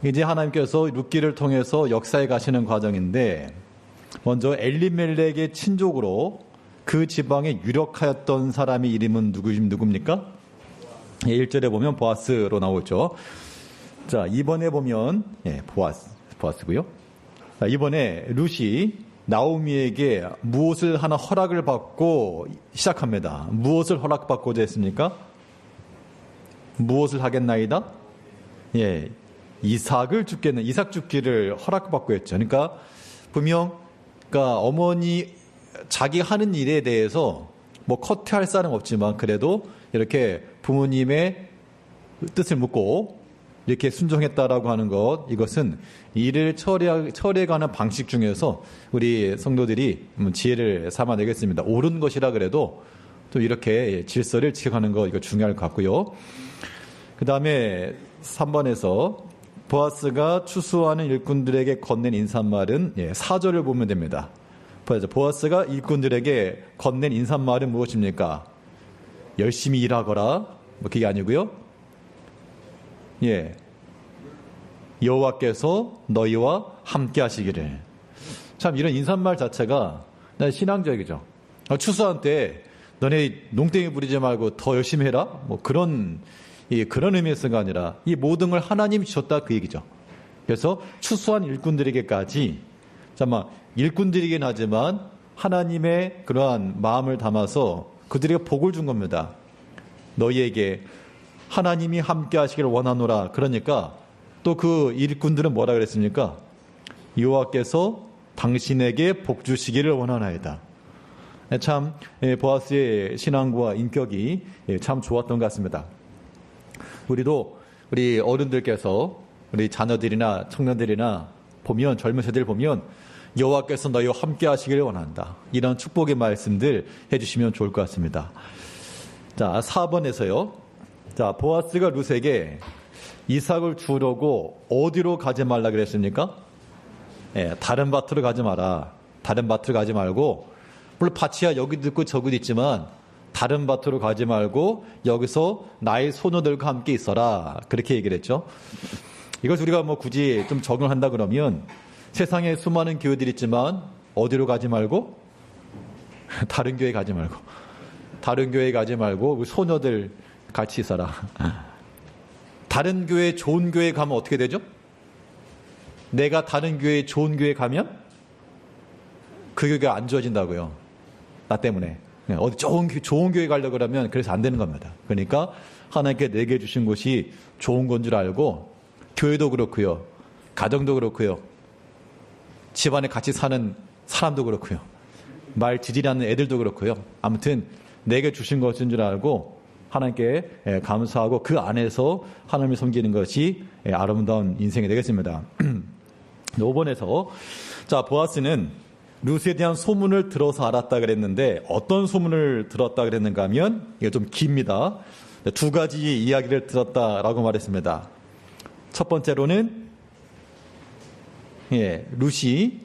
이제 하나님께서 룻기를 통해서 역사에 가시는 과정인데 먼저 엘리멜렉의 친족으로 그 지방에 유력하였던 사람의 이름은 누굽니까? 1절에 보면 보아스로 나오죠. 자, 이번에 보면 보아스고요. 자, 이번에 룻이 나오미에게 무엇을 하나 허락을 받고 시작합니다. 무엇을 허락받고자 했습니까? 무엇을 하겠나이다? 이삭 죽기를 허락받고 했죠. 그러니까 분명 어머니 자기 하는 일에 대해서 뭐 커트할 사람 없지만 그래도 이렇게 부모님의 뜻을 묻고 이렇게 순종했다라고 하는 것, 이것은 일을 처리해가는 방식 중에서 우리 성도들이 지혜를 삼아내겠습니다. 옳은 것이라 그래도 또 이렇게 질서를 지켜가는 거 이거 중요할 것 같고요. 그 다음에 3번에서 보아스가 추수하는 일꾼들에게 건넨 인사말은 4절을 보면 됩니다. 보아스가 일꾼들에게 건넨 인사말은 무엇입니까? 열심히 일하거라. 그게 아니고요. 여호와께서 너희와 함께 하시기를. 참 이런 인사말 자체가 신앙적이죠. 추수한 때 너네 농땡이 부리지 말고 더 열심히 해라. 뭐 그런 의미에서가 아니라 이 모든 걸 하나님이 주셨다 그 얘기죠. 그래서 추수한 일꾼들에게까지 일꾼들이긴 하지만 하나님의 그러한 마음을 담아서 그들에게 복을 준 겁니다. 너희에게 하나님이 함께 하시기를 원하노라. 그러니까 또 그 일꾼들은 뭐라 그랬습니까? 여호와께서 당신에게 복 주시기를 원하나이다. 참 보아스의 신앙과 인격이 참 좋았던 것 같습니다. 우리 어른들께서 우리 자녀들이나 청년들이나 보면 젊은 세대를 보면 여호와께서 너희와 함께 하시기를 원한다. 이런 축복의 말씀들 해주시면 좋을 것 같습니다. 자, 4번에서요. 자, 보아스가 룻에게 이삭을 주려고 어디로 가지 말라 그랬습니까? 다른 밭으로 가지 마라. 다른 밭으로 가지 말고, 물론 밭이야 여기도 있고 저기도 있지만 다른 밭으로 가지 말고 여기서 나의 소녀들과 함께 있어라. 그렇게 얘기를 했죠. 이것을 우리가 굳이 좀 적용한다 그러면 세상에 수많은 교회들이 있지만 어디로 가지 말고? 다른 교회 가지 말고 소녀들 같이 있어라. 다른 교회 좋은 교회 가면 어떻게 되죠? 내가 다른 교회 좋은 교회 가면 그 교회가 안 좋아진다고요. 나 때문에. 어디 좋은 교회 가려고 그러면 그래서 안 되는 겁니다. 그러니까 하나님께 내게 주신 곳이 좋은 건 줄 알고 교회도 그렇고요. 가정도 그렇고요. 집안에 같이 사는 사람도 그렇고요. 말 지지라는 애들도 그렇고요. 아무튼 내게 주신 것인 줄 알고 하나님께 감사하고 그 안에서 하나님을 섬기는 것이 아름다운 인생이 되겠습니다. 5번에서 자, 보아스는 룻에 대한 소문을 들어서 알았다 그랬는데 어떤 소문을 들었다 그랬는가 하면 이게 좀 깁니다. 두 가지 이야기를 들었다라고 말했습니다. 첫 번째로는 룻이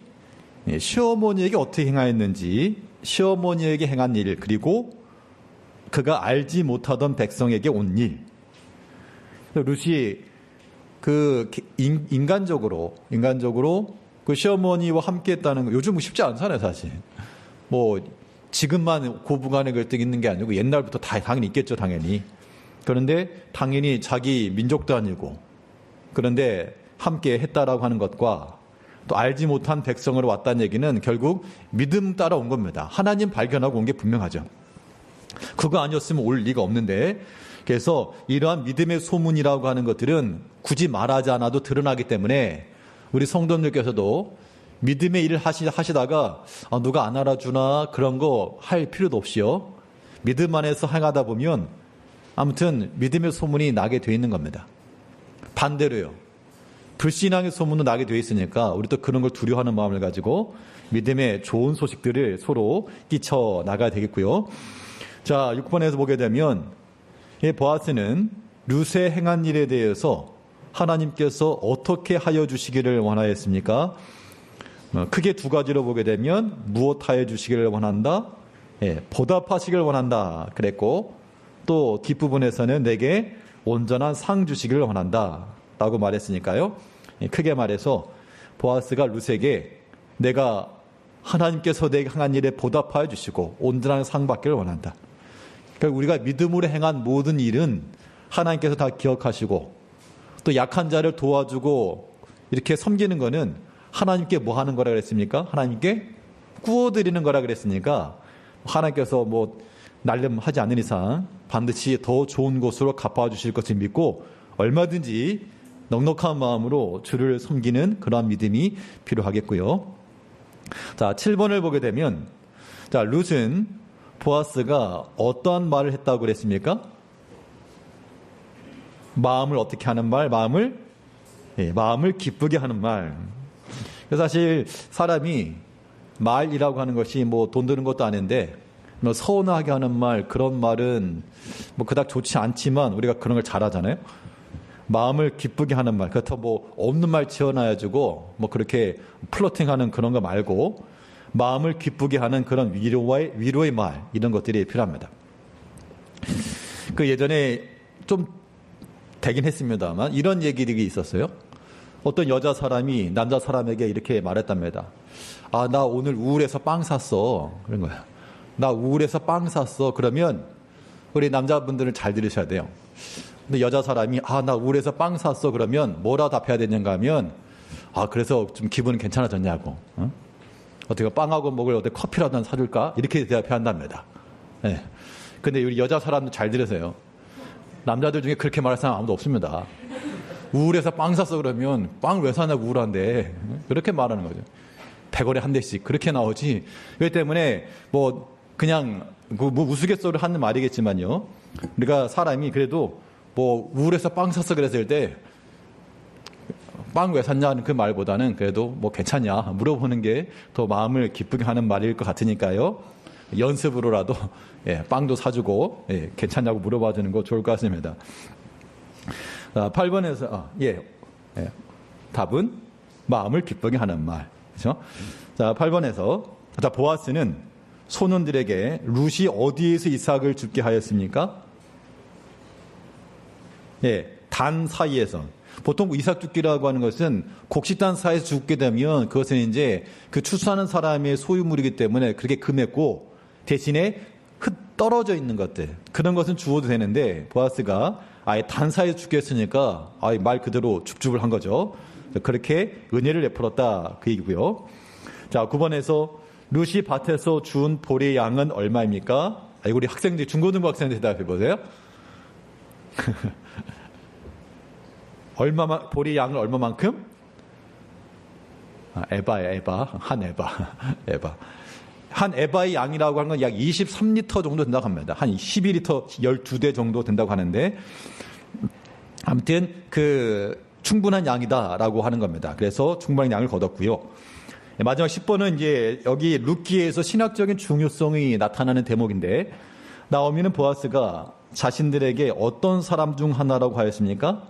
시어머니에게 어떻게 행하였는지, 시어머니에게 행한 일, 그리고 그가 알지 못하던 백성에게 온 일. 룻이 인간적으로 그 시어머니와 함께 했다는 거 요즘 쉽지 않잖아요, 사실. 지금만 고부간에 갈등이 있는 게 아니고 옛날부터 다 당연히 있겠죠, 당연히. 그런데 당연히 자기 민족도 아니고, 그런데 함께 했다라고 하는 것과 또 알지 못한 백성으로 왔다는 얘기는 결국 믿음 따라 온 겁니다. 하나님 발견하고 온 게 분명하죠. 그거 아니었으면 올 리가 없는데, 그래서 이러한 믿음의 소문이라고 하는 것들은 굳이 말하지 않아도 드러나기 때문에 우리 성도님들께서도 믿음의 일을 하시다가 누가 안 알아주나 그런 거 할 필요도 없이요. 믿음 안에서 행하다 보면 아무튼 믿음의 소문이 나게 돼 있는 겁니다. 반대로요. 불신앙의 소문도 나게 돼 있으니까 우리 또 그런 걸 두려워하는 마음을 가지고 믿음의 좋은 소식들을 서로 끼쳐 나가야 되겠고요. 자, 6번에서 보게 되면 보아스는 룻의 행한 일에 대해서 하나님께서 어떻게 하여 주시기를 원하였습니까? 크게 두 가지로 보게 되면 무엇 하여 주시기를 원한다? 보답하시기를 원한다 그랬고, 또 뒷부분에서는 내게 온전한 상 주시기를 원한다 라고 말했으니까요. 크게 말해서 보아스가 룻에게 내가 하나님께서 내게 행한 일에 보답하여 주시고 온전한 상 받기를 원한다. 그러니까 우리가 믿음으로 행한 모든 일은 하나님께서 다 기억하시고 또 약한 자를 도와주고 이렇게 섬기는 거는 하나님께 뭐 하는 거라 그랬습니까? 하나님께 구워드리는 거라 그랬으니까 하나님께서 뭐 날름하지 않는 이상 반드시 더 좋은 곳으로 갚아주실 것을 믿고 얼마든지 넉넉한 마음으로 주를 섬기는 그러한 믿음이 필요하겠고요. 자, 7번을 보게 되면 자, 룻은 보아스가 어떠한 말을 했다고 그랬습니까? 마음을 어떻게 하는 말? 마음을 기쁘게 하는 말. 그래서 사실 사람이 말이라고 하는 것이 뭐 돈 드는 것도 아닌데 뭐 서운하게 하는 말, 그런 말은 뭐 그닥 좋지 않지만 우리가 그런 걸 잘하잖아요. 마음을 기쁘게 하는 말, 그렇다고 뭐 없는 말 지어놔가지고 뭐 그렇게 플러팅하는 그런 거 말고 마음을 기쁘게 하는 그런 위로의 말, 이런 것들이 필요합니다. 그 예전에 좀 되긴 했습니다만 이런 얘기들이 있었어요. 어떤 여자 사람이 남자 사람에게 이렇게 말했답니다. 아, 나 오늘 우울해서 빵 샀어. 그런 거야. 나 우울해서 빵 샀어. 그러면 우리 남자분들은 잘 들으셔야 돼요. 근데 여자 사람이 아, 나 우울해서 빵 샀어. 그러면 뭐라 답해야 되는가 하면 아, 그래서 좀 기분은 괜찮아졌냐고. 어떻게 빵하고 먹을 어때 커피라도 한 사줄까? 이렇게 대답해야 한답니다. 네. 근데 우리 여자 사람도 잘 들으세요. 남자들 중에 그렇게 말할 사람 아무도 없습니다. 우울해서 빵 샀어 그러면 빵 왜 사냐고 우울한데 그렇게 말하는 거죠. 100원에 한 대씩 그렇게 나오지. 그렇기 때문에 뭐 그냥 뭐 우스갯소리를 하는 말이겠지만요. 우리가 사람이 그래도 뭐 우울해서 빵 샀어 그랬을 때 빵 왜 샀냐는 그 말보다는 그래도 뭐 괜찮냐 물어보는 게 더 마음을 기쁘게 하는 말일 것 같으니까요. 연습으로라도 빵도 사주고 괜찮냐고 물어봐주는 거 좋을 것 같습니다. 8번에서 답은 마음을 기쁘게 하는 말. 그렇죠? 자, 8번에서 자, 보아스는 소년들에게 룻이 어디에서 이삭을 죽게 하였습니까? 단 사이에서. 보통 이삭 죽기라고 하는 것은 곡식단 사이에서 죽게 되면 그것은 이제 그 추수하는 사람의 소유물이기 때문에 그렇게 금했고 대신에 떨어져 있는 것들 그런 것은 주어도 되는데 보아스가 아예 단 사이에서 죽게 했으니까 아예 말 그대로 줍줍을 한 거죠. 그렇게 은혜를 베풀었다 그 얘기고요. 자, 9번에서 룻이 밭에서 주운 보리의 양은 얼마입니까? 우리 학생들 중고등부 학생들 대답해 보세요. 보리 양을 얼마만큼? 에바. 한 에바. 한 에바의 양이라고 하는 건 약 23리터 정도 된다고 합니다. 한 12리터 12대 정도 된다고 하는데 아무튼 그 충분한 양이다라고 하는 겁니다. 그래서 충분한 양을 거뒀고요. 마지막 10번은 이제 여기 룻기에서 신학적인 중요성이 나타나는 대목인데 나오미는 보아스가 자신들에게 어떤 사람 중 하나라고 하였습니까?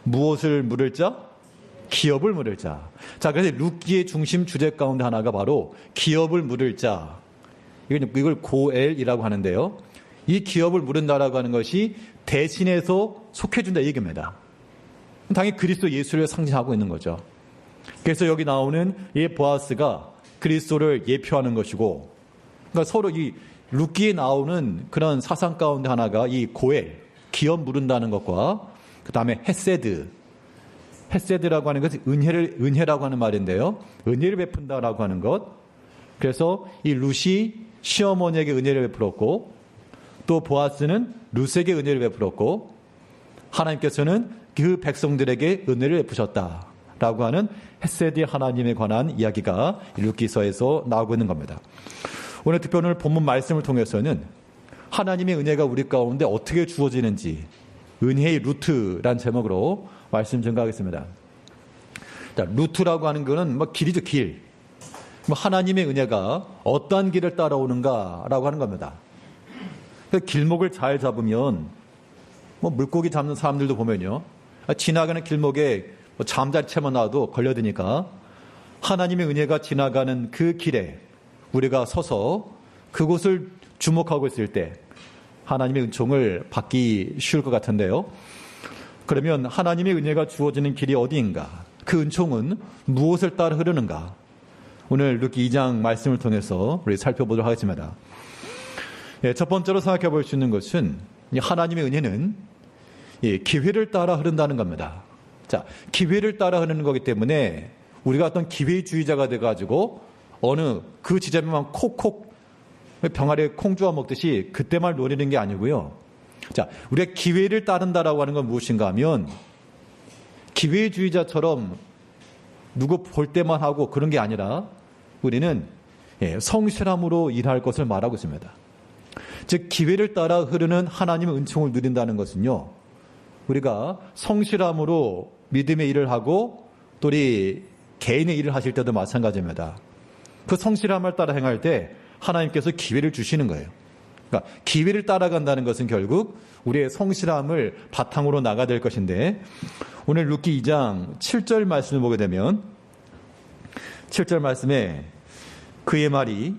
무엇을 물을 자? 기업을 물을 자. 자, 그래서 룻기의 중심 주제 가운데 하나가 바로 기업을 물을 자. 이걸 고엘이라고 하는데요. 이 기업을 물은다라고 하는 것이 대신해서 속해준다 이 얘기입니다. 당연히 그리스도 예수를 상징하고 있는 거죠. 그래서 여기 나오는 이 보아스가 그리스도를 예표하는 것이고, 그러니까 서로 이 룻기에 나오는 그런 사상 가운데 하나가 이 고엘, 기업 물은다는 것과 그 다음에 헤세드라고 하는 것은 은혜라고 하는 말인데요. 은혜를 베푼다라고 하는 것. 그래서 이 룻이 시어머니에게 은혜를 베풀었고 또 보아스는 룻에게 은혜를 베풀었고 하나님께서는 그 백성들에게 은혜를 베푸셨다라고 하는 헤세드 하나님에 관한 이야기가 룻기서에서 나오고 있는 겁니다. 오늘 특별히 본문 말씀을 통해서는 하나님의 은혜가 우리 가운데 어떻게 주어지는지 은혜의 루트란 제목으로 말씀 전가하겠습니다. 자, 루트라고 하는 것은 뭐 길이죠, 길. 뭐 하나님의 은혜가 어떠한 길을 따라오는가라고 하는 겁니다. 길목을 잘 잡으면 뭐 물고기 잡는 사람들도 보면요, 지나가는 길목에 뭐 잠잘 채만 놔도 걸려드니까 하나님의 은혜가 지나가는 그 길에 우리가 서서 그곳을 주목하고 있을 때 하나님의 은총을 받기 쉬울 것 같은데요. 그러면 하나님의 은혜가 주어지는 길이 어디인가? 그 은총은 무엇을 따라 흐르는가? 오늘 룻기 2장 말씀을 통해서 우리 살펴보도록 하겠습니다. 첫 번째로 생각해 볼 수 있는 것은 하나님의 은혜는 기회를 따라 흐른다는 겁니다. 자, 기회를 따라 흐르는 거기 때문에 우리가 어떤 기회주의자가 돼가지고 어느 그 지점에만 콕콕 병아리에 콩 주워 먹듯이 그때만 노리는 게 아니고요. 자, 우리가 기회를 따른다라고 하는 건 무엇인가 하면 기회주의자처럼 누구 볼 때만 하고 그런 게 아니라 우리는 성실함으로 일할 것을 말하고 있습니다. 즉 기회를 따라 흐르는 하나님의 은총을 누린다는 것은요, 우리가 성실함으로 믿음의 일을 하고 또 우리 개인의 일을 하실 때도 마찬가지입니다. 그 성실함을 따라 행할 때 하나님께서 기회를 주시는 거예요. 그러니까 기회를 따라간다는 것은 결국 우리의 성실함을 바탕으로 나가야 될 것인데, 오늘 룻기 2장 7절 말씀을 보게 되면 7절 말씀에 그의 말이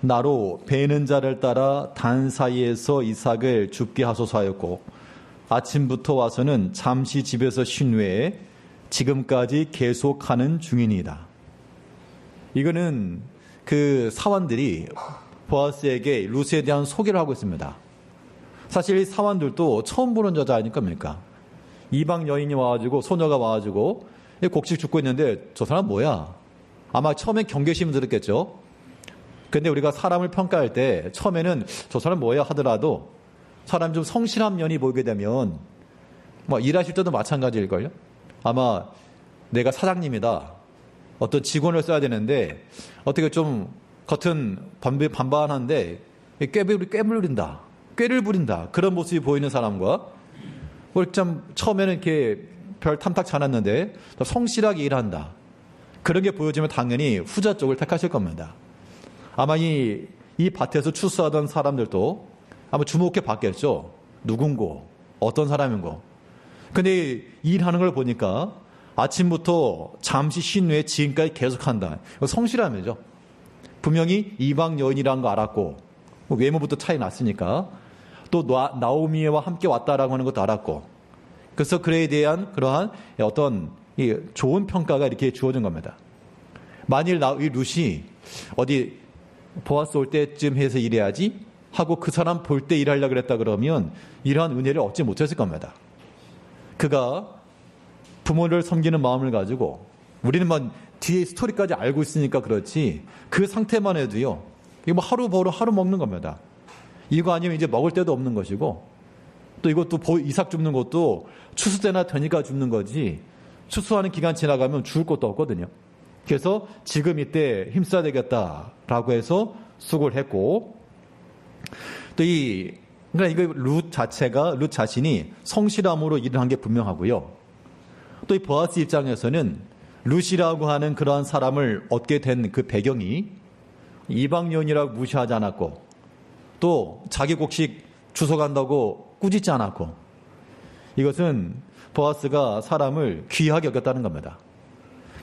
나로 베는 자를 따라 단 사이에서 이삭을 죽게 하소서 하였고 아침부터 와서는 잠시 집에서 쉰 후에 지금까지 계속하는 중이니이다. 이거는 그 사환들이 보아스에게 룻에 대한 소개를 하고 있습니다. 사실 이 사환들도 처음 보는 여자 아닙니까? 이방 여인이 와가지고 소녀가 와가지고 곡식 줍고 있는데 저 사람 뭐야? 아마 처음엔 경계심을 들었겠죠. 근데 우리가 사람을 평가할 때 처음에는 저 사람 뭐야 하더라도 사람 좀 성실한 면이 보이게 되면 뭐 일하실 때도 마찬가지일걸요. 아마 내가 사장님이다. 어떤 직원을 써야 되는데 어떻게 좀 겉은 반반한데 꾀를 부린다. 그런 모습이 보이는 사람과 좀 처음에는 이렇게 별 탐탁치 않았는데 성실하게 일한다. 그런 게 보여지면 당연히 후자 쪽을 택하실 겁니다. 아마 이 밭에서 추수하던 사람들도 아마 주목해 봤겠죠. 누군고, 어떤 사람인고. 근데 일하는 걸 보니까 아침부터 잠시 쉰 후에 지금까지 계속한다. 성실함이죠. 분명히 이방 여인이라는 거 알았고, 외모부터 차이 났으니까, 또 나오미와 함께 왔다라고 하는 것도 알았고, 그래서 그에 대한 그러한 어떤 좋은 평가가 이렇게 주어진 겁니다. 만일 이 룻이 어디 보아스 올 때쯤 해서 일해야지 하고 그 사람 볼 때 일하려고 그랬다 그러면 이러한 은혜를 얻지 못했을 겁니다. 그가 부모를 섬기는 마음을 가지고, 우리는 뒤에 스토리까지 알고 있으니까 그렇지 그 상태만 해도요, 이거 뭐 하루 벌어 하루 먹는 겁니다. 이거 아니면 이제 먹을 데도 없는 것이고, 또 이것도 이삭 줍는 것도 추수 때나 되니까 줍는 거지 추수하는 기간 지나가면 죽을 것도 없거든요. 그래서 지금 이때 힘써야 되겠다라고 해서 수고를 했고, 또 그러니까 이거 룻 자신이 성실함으로 일을 한 게 분명하고요. 또 이 보아스 입장에서는 룻이라고 하는 그러한 사람을 얻게 된 그 배경이 이방연이라고 무시하지 않았고, 또 자기 곡식 주워간다고 꾸짖지 않았고, 이것은 보아스가 사람을 귀하게 여겼다는 겁니다.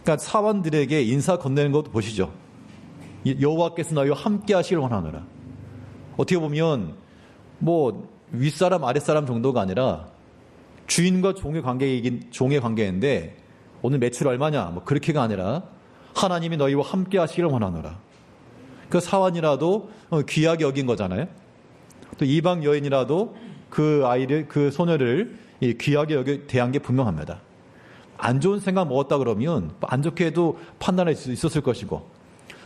그러니까 사원들에게 인사 건네는 것도 보시죠. 여호와께서 너희와 함께 하시길 원하노라. 어떻게 보면 뭐 윗사람 아랫사람 정도가 아니라 주인과 종의 관계인데 오늘 매출 얼마냐 뭐 그렇게가 아니라 하나님이 너희와 함께 하시길 원하노라. 그 사환이라도 귀하게 여긴 거잖아요. 또 이방 여인이라도 그 소녀를 귀하게 대한 게 분명합니다. 안 좋은 생각 먹었다 그러면 안 좋게 해도 판단할 수 있었을 것이고,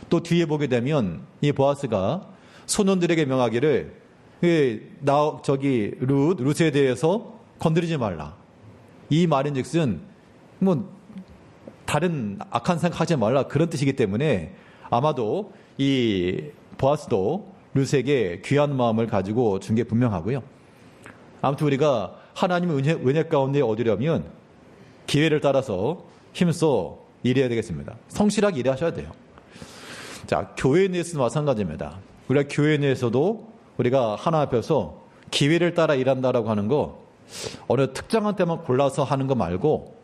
또 뒤에 보게 되면 이 보아스가 소년들에게 명하기를 룻에 대해서 건드리지 말라. 이 말인즉슨 뭐 다른 악한 생각하지 말라 그런 뜻이기 때문에 아마도 이 보아스도 룻에게 귀한 마음을 가지고 준 게 분명하고요. 아무튼 우리가 하나님의 은혜 가운데 얻으려면 기회를 따라서 힘써 일해야 되겠습니다. 성실하게 일하셔야 돼요. 자, 교회 내에서도 마찬가지입니다. 우리가 교회 내에서도 우리가 하나 앞에서 기회를 따라 일한다라고 하는 거 어느 특정한 때만 골라서 하는 거 말고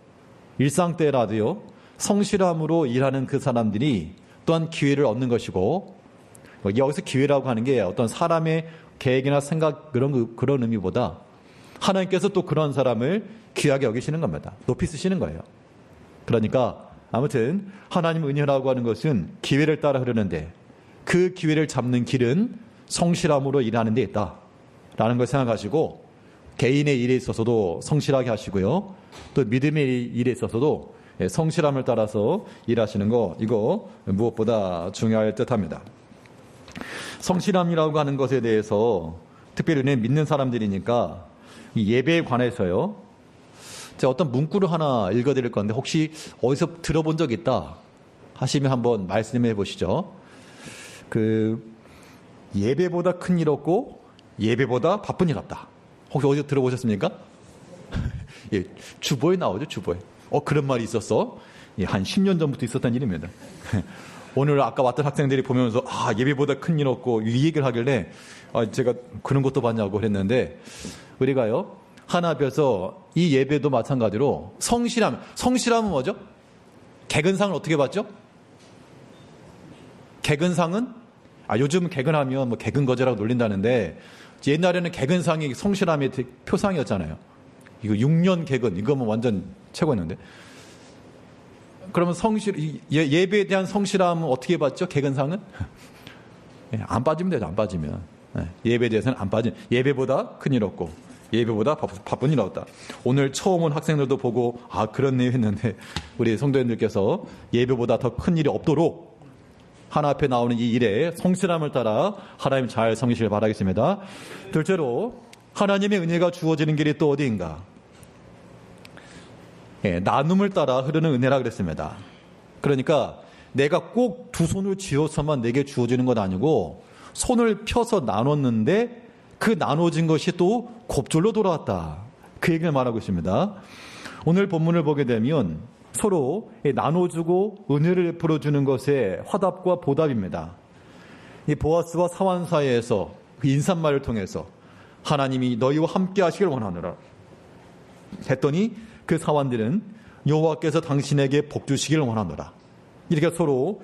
일상 때라도요, 성실함으로 일하는 그 사람들이 또한 기회를 얻는 것이고, 여기서 기회라고 하는 게 어떤 사람의 계획이나 생각 그런 의미보다 하나님께서 또 그런 사람을 귀하게 여기시는 겁니다. 높이 쓰시는 거예요. 그러니까 아무튼 하나님 은혜라고 하는 것은 기회를 따라 흐르는데 그 기회를 잡는 길은 성실함으로 일하는 데 있다라는 걸 생각하시고 개인의 일에 있어서도 성실하게 하시고요. 또 믿음의 일에 있어서도 성실함을 따라서 일하시는 거, 이거 무엇보다 중요할 듯합니다. 성실함이라고 하는 것에 대해서 특별히 은혜 믿는 사람들이니까 이 예배에 관해서요, 제가 어떤 문구를 하나 읽어드릴 건데 혹시 어디서 들어본 적 있다 하시면 한번 말씀해 보시죠. 예배보다 큰 일 없고 예배보다 바쁜 일 없다. 혹시 어디서 들어보셨습니까? 예, 주보에 나오죠, 주보에. 그런 말이 있었어. 예, 한 10년 전부터 있었던 일입니다. 오늘 아까 왔던 학생들이 보면서 예배보다 큰 일 없고 이 얘기를 하길래 제가 그런 것도 봤냐고 그랬는데, 우리가요 하나 앞에서 이 예배도 마찬가지로 성실함은 뭐죠? 개근상을 어떻게 받죠? 개근상은 요즘 개근하면 뭐 개근거제라고 놀린다는데, 옛날에는 개근상이 성실함의 표상이었잖아요. 이거 6년 개근, 이거 뭐 완전 최고였는데. 그러면 예배에 대한 성실함은 어떻게 받죠? 개근상은? 안 빠지면 되죠, 안 빠지면. 예배에 대해서는 안 빠지면. 예배보다 큰일 없고, 예배보다 바쁜 일 없다. 오늘 처음 온 학생들도 보고, 그렇네요 했는데, 우리 성도님들께서 예배보다 더 큰 일이 없도록 하나 앞에 나오는 이 일에 성실함을 따라 하나님 잘 섬기시길 바라겠습니다. 둘째로, 하나님의 은혜가 주어지는 길이 또 어디인가? 나눔을 따라 흐르는 은혜라 그랬습니다. 그러니까 내가 꼭 두 손을 쥐어서만 내게 주어지는 건 아니고, 손을 펴서 나눴는데 그 나눠진 것이 또 곱절로 돌아왔다. 그 얘기를 말하고 있습니다. 오늘 본문을 보게 되면 서로 나눠주고 은혜를 베풀어주는 것의 화답과 보답입니다. 이 보아스와 사환 사이에서 그 인사말을 통해서 하나님이 너희와 함께 하시길 원하노라 했더니, 그 사환들은 여호와께서 당신에게 복 주시길 원하노라. 이렇게 서로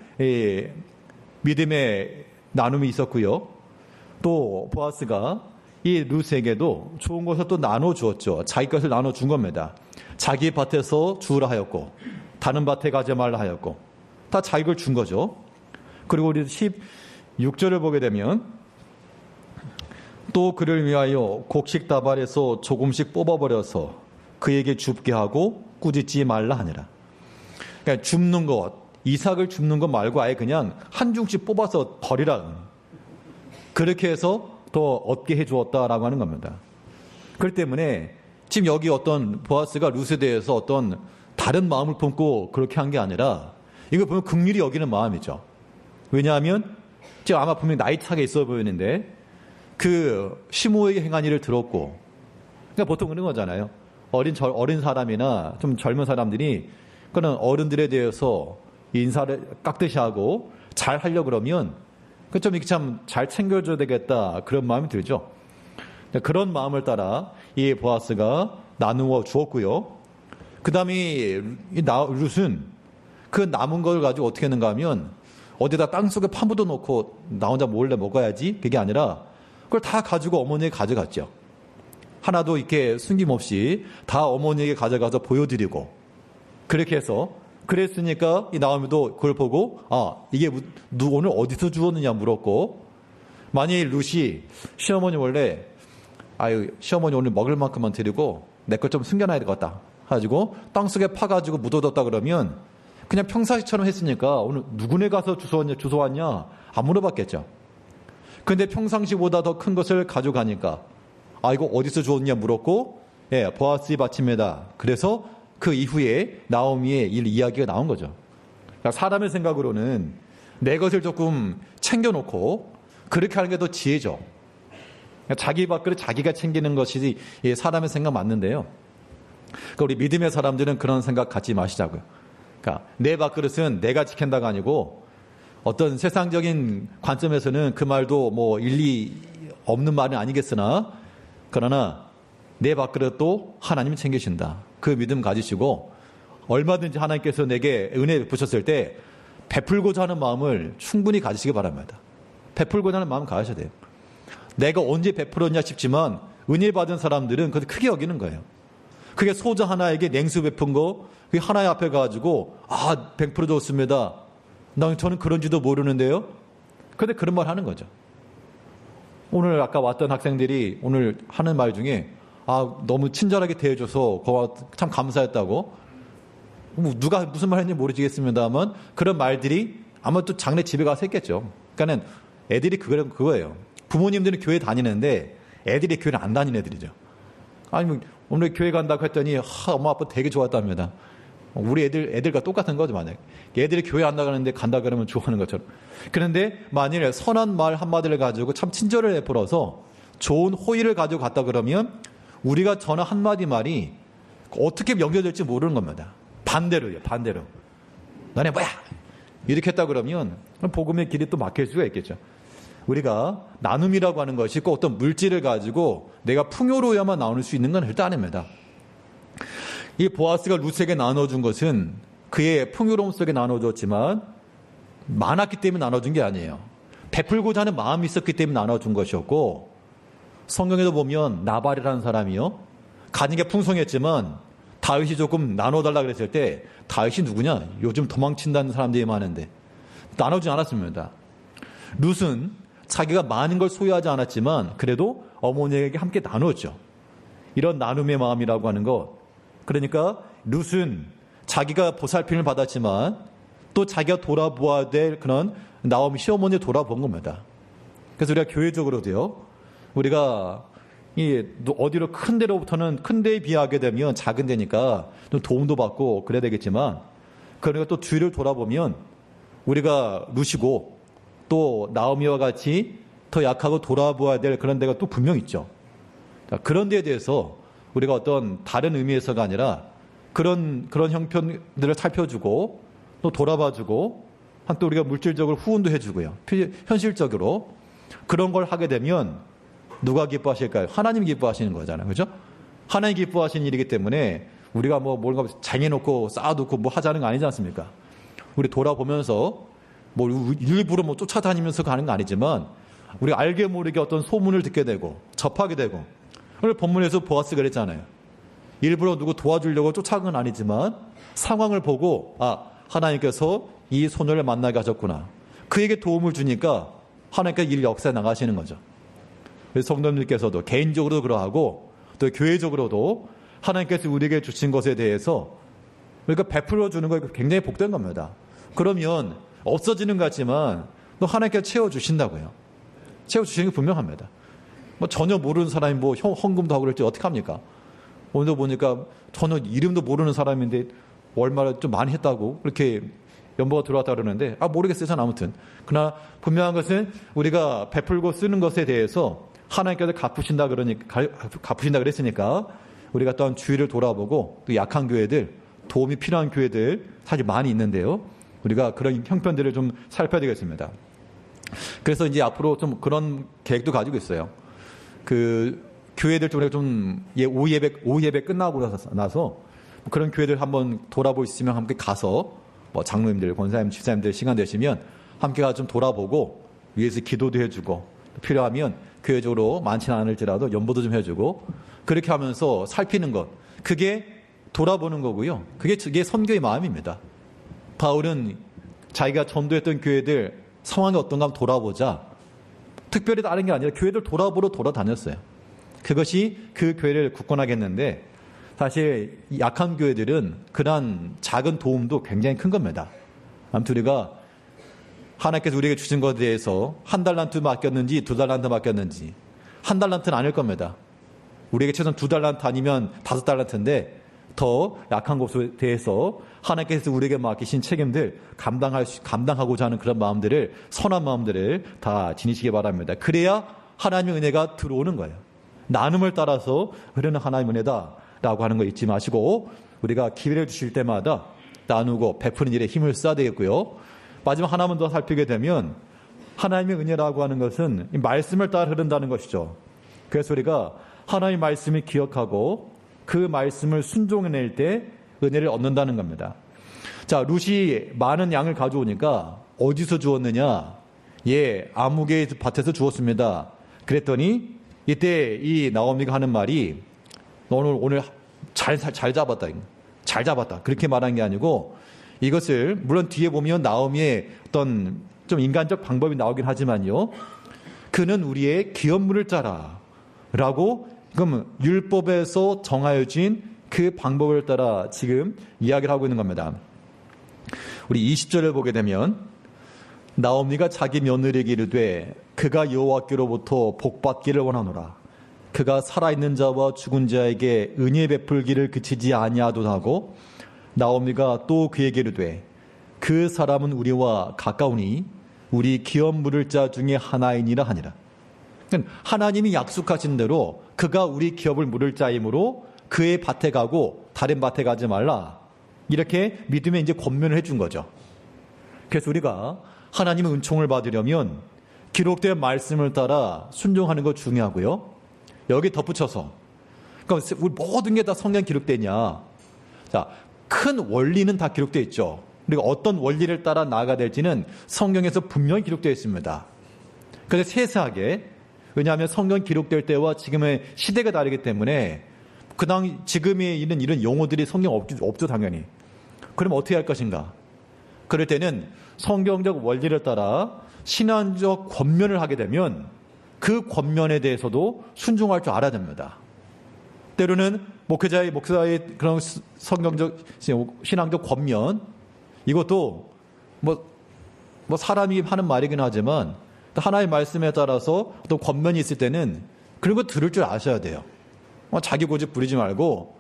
믿음의 나눔이 있었고요. 또 보아스가 이 룻에게도 좋은 것을 또 나눠주었죠. 자기 것을 나눠준 겁니다. 자기 밭에서 주우라 하였고, 다른 밭에 가지 말라 하였고, 다 자기 걸 준 거죠. 그리고 우리 16절을 보게 되면, 또 그를 위하여 곡식 다발에서 조금씩 뽑아버려서 그에게 줍게 하고 꾸짖지 말라 하니라. 그러니까 줍는 것, 이삭을 줍는 것 말고 아예 그냥 한 줌씩 뽑아서 버리라. 그렇게 해서 더 얻게 해주었다라고 하는 겁니다. 그렇기 때문에 지금 여기 어떤 보아스가 룻에 대해서 어떤 다른 마음을 품고 그렇게 한 게 아니라, 이거 보면 긍휼히 여기는 마음이죠. 왜냐하면 지금 아마 분명히 나이 차게 있어 보이는데 그 시므에게 행한 일을 들었고, 그러니까 보통 그런 거잖아요. 어린 사람이나 좀 젊은 사람들이 그런 어른들에 대해서 인사를 깍듯이 하고 잘 하려고 그러면 좀 이렇게 참 잘 챙겨줘야 되겠다, 그런 마음이 들죠. 그런 마음을 따라 이 보아스가 나누어 주었고요. 그 다음에 룻은 그 남은 걸 가지고 어떻게 했는가 하면 어디다 땅속에 파묻어 놓고 나 혼자 몰래 먹어야지, 그게 아니라 그걸 다 가지고 어머니에게 가져갔죠. 하나도 이렇게 숨김없이 다 어머니에게 가져가서 보여드리고, 그렇게 해서 그랬으니까 이 나오미도 그걸 보고 이게 오늘 어디서 주웠느냐 물었고, 만약에 룻이 시어머니 원래 시어머니 오늘 먹을 만큼만 드리고 내 걸 좀 숨겨놔야 될 것 같다 가지고 땅속에 파가지고 묻어뒀다 그러면 그냥 평상시처럼 했으니까 오늘 누구네 가서 주워왔냐 안 물어봤겠죠. 근데 평상시보다 더 큰 것을 가져가니까 이거 어디서 주웠냐 물었고, 보아스의 밭입니다. 그래서 그 이후에 나오미의 이야기가 나온 거죠. 그러니까 사람의 생각으로는 내 것을 조금 챙겨놓고 그렇게 하는 게 더 지혜죠. 그러니까 자기 밥그릇 자기가 챙기는 것이 사람의 생각 맞는데요. 그러니까 우리 믿음의 사람들은 그런 생각 갖지 마시자고요. 그러니까 내 밥그릇은 내가 지킨다가 아니고, 어떤 세상적인 관점에서는 그 말도 뭐 일리 없는 말은 아니겠으나, 그러나 내 밥그릇도 하나님이 챙기신다. 그 믿음 가지시고 얼마든지 하나님께서 내게 은혜 베푸셨을 때 베풀고자 하는 마음을 충분히 가지시기 바랍니다. 베풀고자 하는 마음 가지셔야 돼요. 내가 언제 베풀었냐 싶지만 은혜 받은 사람들은 그것을 크게 여기는 거예요. 그게 소자 하나에게 냉수 베푼 거, 그게 하나의 앞에 가지고, 100% 좋습니다. 저는 그런지도 모르는데요. 그런데 그런 말 하는 거죠. 오늘 아까 왔던 학생들이 오늘 하는 말 중에, 너무 친절하게 대해줘서 참 감사했다고. 누가 무슨 말 했는지 모르겠습니다만, 그런 말들이 아마 또 장래 집에 가서 했겠죠. 그러니까는 애들이 그거예요. 부모님들은 교회 다니는데 애들이 교회를 안 다니는 애들이죠. 오늘 교회 간다고 했더니 엄마 아빠 되게 좋았답니다. 우리 애들과 똑같은 거죠. 만약에 애들이 교회 안 나가는데 간다 그러면 좋아하는 것처럼. 그런데 만일 선한 말 한마디를 가지고 참 친절을 베풀어서 좋은 호의를 가지고 갔다 그러면 우리가 전한 한마디 말이 어떻게 연결될지 모르는 겁니다. 반대로요. 너네 뭐야 이렇게 했다 그러면 복음의 길이 또 막힐 수가 있겠죠. 우리가 나눔이라고 하는 것이 꼭 어떤 물질을 가지고 내가 풍요로워야만 나눌 수 있는 건 절대 아닙니다. 이 보아스가 룻에게 나눠준 것은 그의 풍요로움 속에 나눠줬지만 많았기 때문에 나눠준 게 아니에요. 베풀고자 하는 마음이 있었기 때문에 나눠준 것이었고, 성경에도 보면 나발이라는 사람이요, 가진 게 풍성했지만 다윗이 조금 나눠달라 그랬을 때 다윗이 누구냐? 요즘 도망친다는 사람들이 많은데 나눠주지 않았습니다. 룻은 자기가 많은 걸 소유하지 않았지만 그래도 어머니에게 함께 나눴죠. 이런 나눔의 마음이라고 하는 것. 그러니까 룻은 자기가 보살핌을 받았지만 또 자기가 돌아보아야 될 그런 나오미 시어머니를 돌아본 겁니다. 그래서 우리가 교회적으로도요, 우리가 어디로 큰 데로부터는 큰 데에 비하게 되면 작은 데니까 좀 도움도 받고 그래야 되겠지만, 그러니까 또 뒤를 돌아보면 우리가 룻이고 또 나오미와 같이 더 약하고 돌아보아야 될 그런 데가 또 분명 있죠. 그런 데에 대해서 우리가 어떤 다른 의미에서가 아니라 그런 형편들을 살펴주고 또 돌아봐주고 또 우리가 물질적으로 후원도 해주고요. 현실적으로 그런 걸 하게 되면 누가 기뻐하실까요? 하나님이 기뻐하시는 거잖아요. 그죠? 하나님 기뻐하시는 일이기 때문에 우리가 뭔가 쟁여놓고 쌓아두고 하자는 거 아니지 않습니까? 우리 돌아보면서 일부러 쫓아다니면서 가는 거 아니지만 우리가 알게 모르게 어떤 소문을 듣게 되고 접하게 되고, 오늘 본문에서 보아스가 그랬잖아요. 일부러 누구 도와주려고 쫓아간 건 아니지만 상황을 보고 하나님께서 이 소녀를 만나게 하셨구나. 그에게 도움을 주니까 하나님께서 일 역사에 나가시는 거죠. 그래서 성도님들께서도 개인적으로도 그러하고 또 교회적으로도 하나님께서 우리에게 주신 것에 대해서 우리가 베풀어 주는 거 굉장히 복된 겁니다. 그러면 없어지는 것 같지만 또 하나님께서 채워주신다고요. 채워주시는 게 분명합니다. 전혀 모르는 사람이 헌금도 하고 그럴지 어떡합니까? 오늘도 보니까 전혀 이름도 모르는 사람인데 얼마나 좀 많이 했다고 그렇게 연보가 들어왔다 그러는데 모르겠어요. 저는 아무튼. 그러나 분명한 것은 우리가 베풀고 쓰는 것에 대해서 하나님께서 갚으신다 그랬으니까 우리가 또한 주위를 돌아보고 또 약한 교회들, 도움이 필요한 교회들 사실 많이 있는데요. 우리가 그런 형편들을 좀 살펴야 되겠습니다. 그래서 이제 앞으로 좀 그런 계획도 가지고 있어요. 교회들 좀 오후 예배 끝나고 나서 그런 교회들 한번 돌아볼 수 있으면 함께 가서 장로님들, 권사님, 집사님들 시간 되시면 함께 가서 좀 돌아보고 위에서 기도도 해주고 필요하면 교회적으로 많지는 않을지라도 연보도 좀 해주고 그렇게 하면서 살피는 것, 그게 돌아보는 거고요. 그게 선교의 마음입니다. 바울은 자기가 전도했던 교회들 상황이 어떤가 한번 돌아보자. 특별히 다른 게 아니라 교회들 돌아보러 돌아다녔어요. 그것이 그 교회를 굳건하게 했는데 사실 약한 교회들은 그러한 작은 도움도 굉장히 큰 겁니다. 아무튼 우리가 하나님께서 우리에게 주신 것에 대해서 1달란트 맡겼는지 2달란트 맡겼는지 1달란트는 아닐 겁니다. 우리에게 최소한 2달란트 아니면 5달란트인데 더 약한 것에 대해서 하나님께서 우리에게 맡기신 책임들 감당하고자 하는 그런 마음들을, 선한 마음들을 다 지니시기 바랍니다. 그래야 하나님의 은혜가 들어오는 거예요. 나눔을 따라서 흐르는 하나님의 은혜다라고 하는 거 잊지 마시고 우리가 기회를 주실 때마다 나누고 베푸는 일에 힘을 써야 되겠고요. 마지막 하나만 더 살피게 되면 하나님의 은혜라고 하는 것은 이 말씀을 따라 흐른다는 것이죠. 그래서 우리가 하나님의 말씀을 기억하고 그 말씀을 순종해낼 때 은혜를 얻는다는 겁니다. 자, 룻이 많은 양을 가져오니까 어디서 주었느냐? 아무개 밭에서 주었습니다. 그랬더니 이때 이 나오미가 하는 말이 오늘 잘 잡았다. 잘 잡았다. 그렇게 말한 게 아니고 이것을 물론 뒤에 보면 나오미의 어떤 좀 인간적 방법이 나오긴 하지만요. 그는 우리의 기업물을 짜라. 라고 그럼 율법에서 정하여진 그 방법을 따라 지금 이야기를 하고 있는 겁니다. 우리 20절을 보게 되면 나오미가 자기 며느리에게 이르되 그가 여호와께로부터 복받기를 원하노라. 그가 살아있는 자와 죽은 자에게 은혜 베풀기를 그치지 아니하도 하고 나오미가 또 그에게 이르되 그 사람은 우리와 가까우니 우리 기업 물을 자 중에 하나이니라 하니라. 하나님이 약속하신 대로 그가 우리 기업을 물을 자이므로 그의 밭에 가고 다른 밭에 가지 말라. 이렇게 믿음의 이제 권면을 해준 거죠. 그래서 우리가 하나님의 은총을 받으려면 기록된 말씀을 따라 순종하는 거 중요하고요. 여기 덧붙여서 그러니까 우리 모든 게 다 성경 기록되냐. 자, 큰 원리는 다 기록되어 있죠. 그리고 어떤 원리를 따라 나아가야 될지는 성경에서 분명히 되어 있습니다. 그런데 세세하게, 왜냐하면 성경 기록될 때와 지금의 시대가 다르기 때문에 지금에 있는 이런 용어들이 성경 없죠, 당연히. 그럼 어떻게 할 것인가? 그럴 때는 성경적 원리를 따라 신앙적 권면을 하게 되면 그 권면에 대해서도 순종할 줄 알아야 됩니다. 때로는 목사의 그런 성경적 신앙적 권면, 이것도 뭐 사람이 하는 말이긴 하지만 하나의 말씀에 따라서 또 권면이 있을 때는 그런 거 들을 줄 아셔야 돼요. 자기 고집 부리지 말고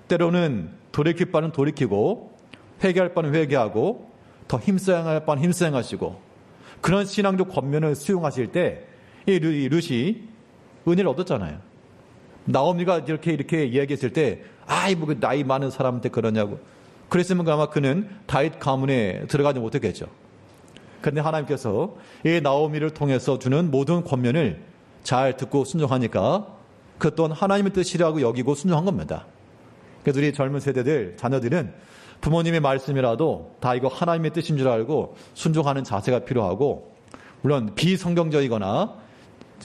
때로는 돌이킬 바는 돌이키고 회개할 바는 회개하고 더 힘써야 할 바는 힘써야하시고 그런 신앙적 권면을 수용하실 때 이 룻이 은혜를 얻었잖아요. 나오미가 이렇게 이야기했을 때 뭐 나이 많은 사람한테 그러냐고 그랬으면 아마 그는 다윗 가문에 들어가지 못했겠죠. 그런데 하나님께서 이 나오미를 통해서 주는 모든 권면을 잘 듣고 순종하니까 그 또한 하나님의 뜻이라고 여기고 순종한 겁니다. 그래서 우리 젊은 세대들, 자녀들은 부모님의 말씀이라도 다 이거 하나님의 뜻인 줄 알고 순종하는 자세가 필요하고, 물론 비성경적이거나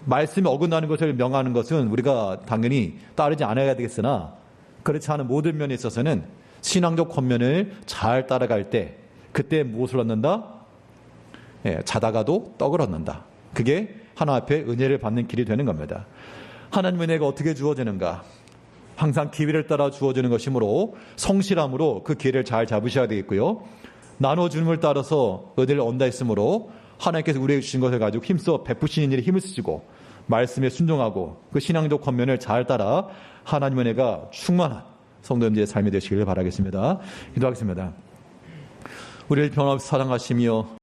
말씀이 어긋나는 것을 명하는 것은 우리가 당연히 따르지 않아야 되겠으나, 그렇지 않은 모든 면에 있어서는 신앙적 권면을 잘 따라갈 때 그때 무엇을 얻는다? 자다가도 떡을 얻는다. 그게 하나님 앞에 은혜를 받는 길이 되는 겁니다. 하나님 은혜가 어떻게 주어지는가? 항상 기회를 따라 주어지는 것이므로 성실함으로 그 기회를 잘 잡으셔야 되겠고요. 나눠줌을 따라서 은혜를 얻는다 했으므로 하나님께서 우리에게 주신 것을 가지고 힘써 베푸시는 일에 힘을 쓰시고 말씀에 순종하고 그 신앙적 권면을 잘 따라 하나님 은혜가 충만한 성도님들의 삶이 되시기를 바라겠습니다. 기도하겠습니다. 우리를 변함없이 사랑하시며